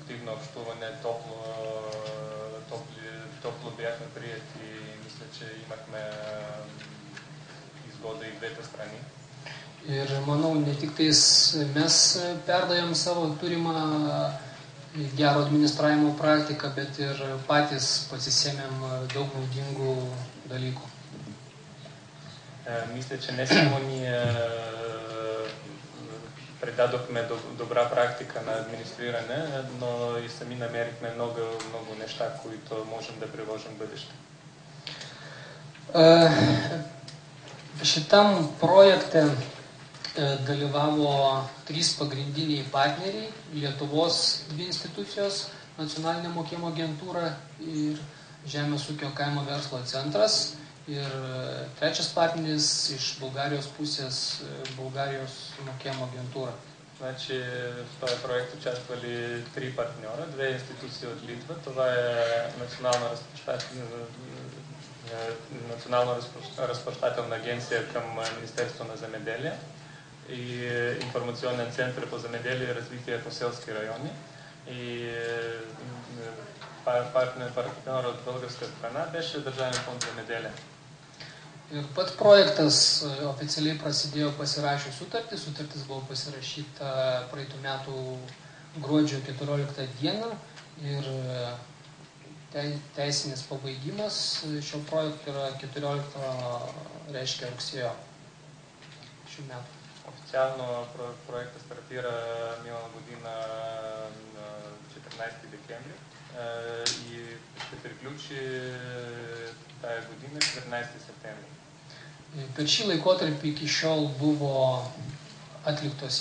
конструктивно общуване, топло бяхме приети и мисля, че имахме изгода и двете страни. Ir manau, ne tik tais mes perdavėm savo turimą gero administravimo praktiką, bet ir patys pasisėmėm daug naudingų dalykų. Мисля, че не само ние предадохме добра практика на администриране, но и сами намерихме много неща, които можем да приложим в бъдеще. Šitam projekte dalyvavo 3 pagrindiniai partneriai – Lietuvos 2 institucijos, Nacionalinė mokėjimo agentūra ir Žemės ūkio kaimo verslo centras. Ir 3 partneris iš Bulgarijos pusės – Bulgarijos mokėjimo агентура. Значи в този проект участвали 3 партньора, 2 институции от Литва. Това е Национална разплащателна агенция към Министерство на земеделие и информационен център по земеделие и развитие по селски райони. И партньор от българска страна беше Държавен фонд земеделие. Ir pats projektas oficialiai prasidėjo pasirašius sutartį. Sutartis buvo pasirašyta praeitų metų gruodžio 14 dieną ir teisinis pabaigimas šio projekto yra 14 reiškia rugsėjo šių metų. Официално проектът стартира минала година на 14 декември и ще приключи тая година 14 септември. Per šį laikotarpį iki šiol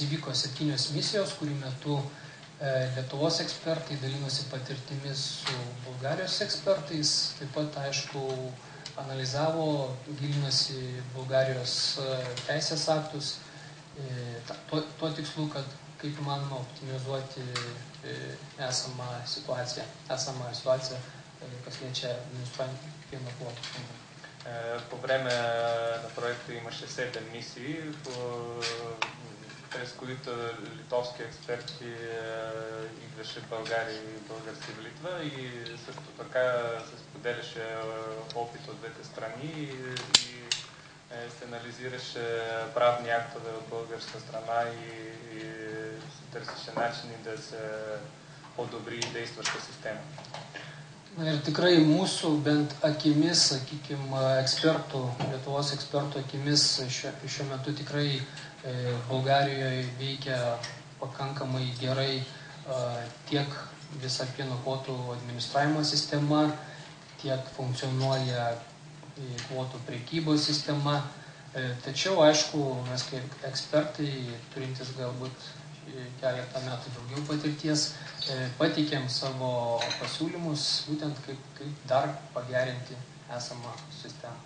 įvyko 7 misijos, kurių metu Lietuvos ekspertai dalinosi patirtimis su Bulgarijos ekspertais, taip pat, aišku, analizavo, gilinosi Bulgarijos teisės aktus, tuo tikslu, kad kaip įmanoma optimizuoti esamą situaciją, kas liečia administruojant pieno kvotus. По време на проекта имаше 7 мисии, през които литовски експерти идваше в България и български в Литва и също така се споделяше опит от двете страни и се анализираше правни актове от българска страна и се търсеше начини да се подобри действаща система. Ir tikrai mūsų bent akimis, sakykime, Lietuvos ekspertų akimis šiuo metu tikrai Bulgarijoje veikia pakankamai gerai tiek visa pieno kvotų administravimo sistema, tiek funkcionuoja kvotų prekybos sistema. Tačiau, aišku, mes kaip ekspertai, turintis galbūt keletą metų daugiau patirties, pateikėm savo pasiūlymus, būtent kaip dar pagerinti esamą систему.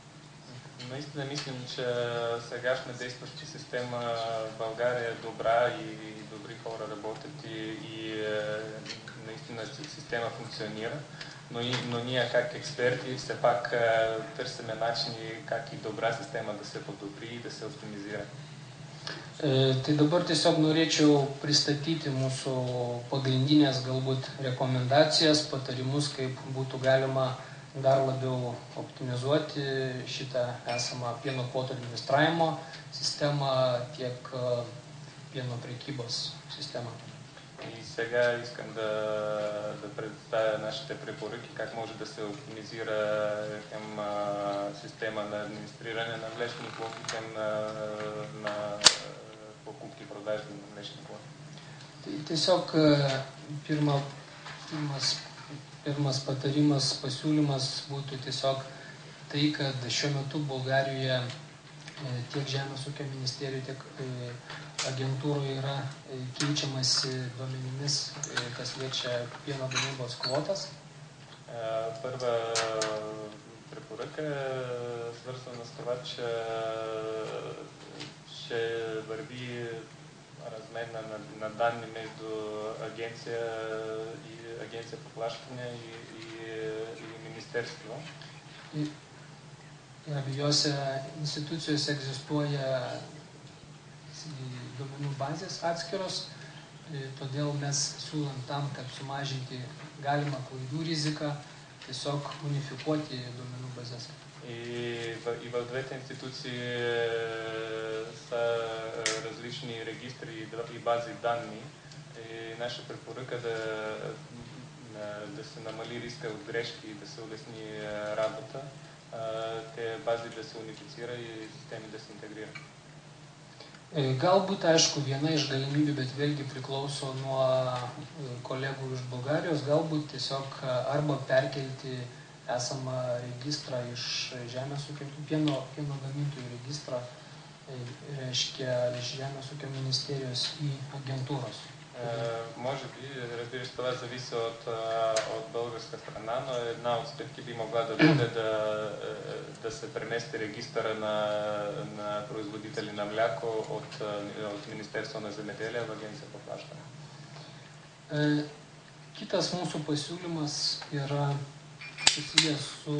Наистина мислим, че сегашна действаща система в България е добра и добри хора работят и наистина система функционира, но ние как експерти все пак търсиме начини как и добра система да се подобри и да се оптимизира. Tai dabar tiesiog norėčiau pristatyti mūsų pagrindinės galbūt rekomendacijas, patarimus, kaip būtų galima dar labiau optimizuoti šitą esamą pieno kvotų administravimo sistemą, tiek pieno prekybos система. И сега искам да представя нашите препоръки, как може да се оптимизира към система на администриране на млечни квоти, към на покупки и продажби на mlečni kvotų. Tai tiesiog pirmas patarimas, pasiūlymas būtų tiesiog tai, kad šiuo metu Bulgarijoje tiek Žemės ūkio ministerijų, tiek agentūroje yra keičiamasi duomenimis, kas liečia pieno gamybos kvotas. Първа препоръка е свързана с това, че ще върви размен на данни между агенция по плащане и министерство. Ir abiejose institucijose egzistuoja duomenų bazės atskiros todėl mes siūlom tam, kad sumažinti galimą klaidų riziką, tiesiog унифikuoti duomenų bazės. И в двете институции са различни регистри и бази данни. И наша препоръка да се намали риска от грешки и да се улесни работа, те бази да се унифицира и системи да се интегрира. Galbūt, aišku, viena iš galimybių, bet vėlgi priklauso nuo kolegų iš Bulgarijos, galbūt tiesiog arba perkelti esamą registrą iš žemės ūkio, pieno gamintojų registrą, reiškia, iš žemės ūkio ministerijos į agentūros. Може би, разбира се, това зависи от българска страна, но една от стъпки би могла да бъде да се премести регистъра на производители на мляко от Министерство на земеделие в Агенция по плащане. Kitas mūsų pasiūlymas yra susijęs su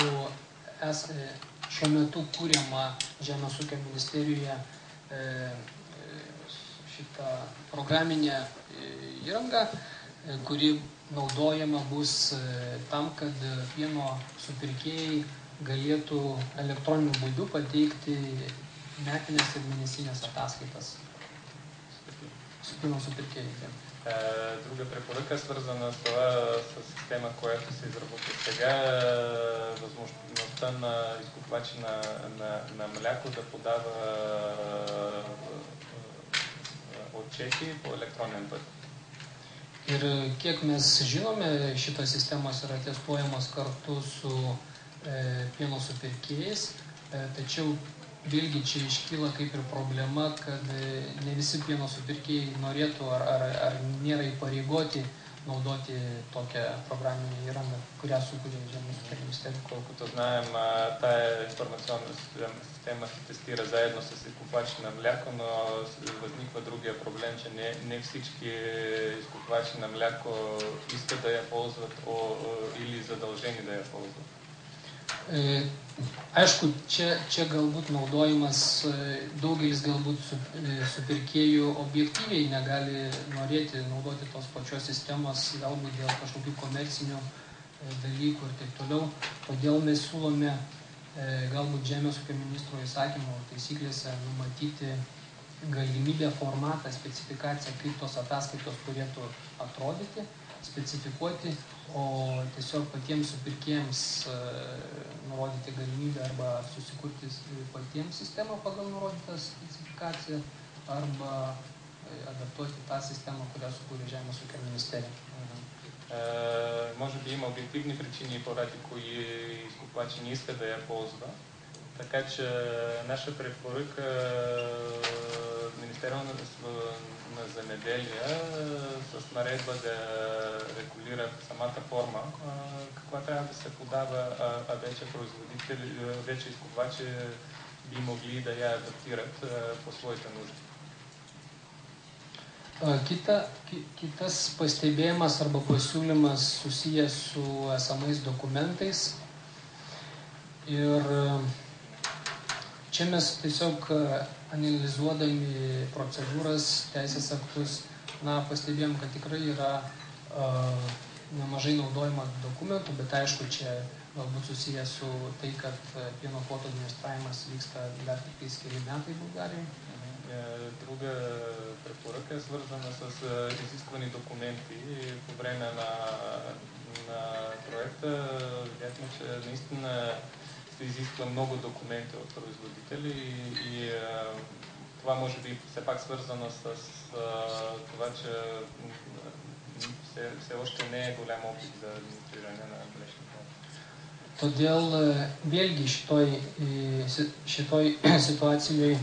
šiuo metu kūriama Žemės ūkio ministerijoje šitą programinę įrangą, kuri naudojama bus tam, kad pieno supirkėjai galėtų elektroniniu būdu pateikti metinės ir mėnesinės ataskaitas с pieno supirkėjai. Друга препоръка, свързана с това, с система, която се изработва сега, възможността на изкупвачи на мляко да подава отчети по електронен път. Ir kiek mes žinome, šitos sistemos yra testuojamos kartu su pieno supirkėjais, tačiau vėlgi čia iškyla kaip ir problema, kad ne visi pieno supirkėjai norėtų ar nėra įpareigoti naudoti tokią programinę įrangą, kurią sukuria Žemės ūkio ministerija. Колкото знаем, тая информационна система се тестира заедно с изкупвачи на мляко, но възниква другия проблем, че не всички изкупвачи на мляко искат да я ползват или задължени да я ползват. Aišku, čia galbūt naudojimas, daugelis galbūt supirkėjų objektyviai negali norėti naudoti tos pačios sistemos, galbūt dėl kažkokių komercinių dalykų ir taip toliau. Todėl mes siūlome galbūt Žemės ūkio ministro įsakymo taisyklėse numatyti galimybę, formatą, specifikaciją, kaip tos ataskaitos turėtų atrodyti, specifikuoti, o tiesiog patiems supirkėjams nurodyti galimybę arba susikurti patiems sistemą pagal nurodytą specifikaciją arba adaptuoti tą систему, която сукури Žemės ūkio ministerия. Може би има обективни причини, поради кои изкупвачи не искат да я ползва. Така че наша препоръка Министерството на земеделие с наредба да регулира самата форма, каква трябва да се подава, а вече производители, вече изкупвачи би могли да я адаптират по своите нужди. Kitas pastebėjimas arba pasiūlymas susijęs su esamais dokumentais. Ir čia mes tiesiog analizuodami procedūras, teisės aktus, pastebėjom, kad tikrai yra nemažai naudojama dokumentų, bet aišku, čia galbūt susijęs su tai, kad pieno kvotų administravimas vyksta dar tik keli metai Bulgarijoje. Друга препоръка е свързана с изисквани документи. По време на проекта видяхме, че наистина се изисква много документи от производители и това може би все пак свързано с това, че все още не е голям опит за администриране на млечни квоти. Todėl vėlgi šitoj situacijoje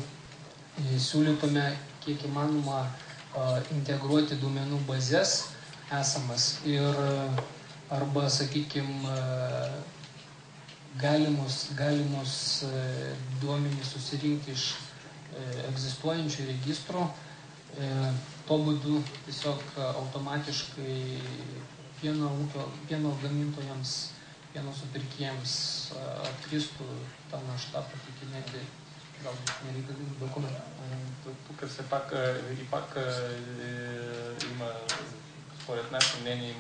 siūlytume kiek įmanoma integruoti duomenų bazės esamas ir arba, sakykime, galimus duomenys susirinkti iš egzistuojančių registrų. Tuo būdu tiesiog automatiškai pieno gamintojams, pieno supirkėjams atkristų tą naštą pateikinėti galbūt nereikalingų dokumentų. Тук все пак и пак има, според нашето мнение, има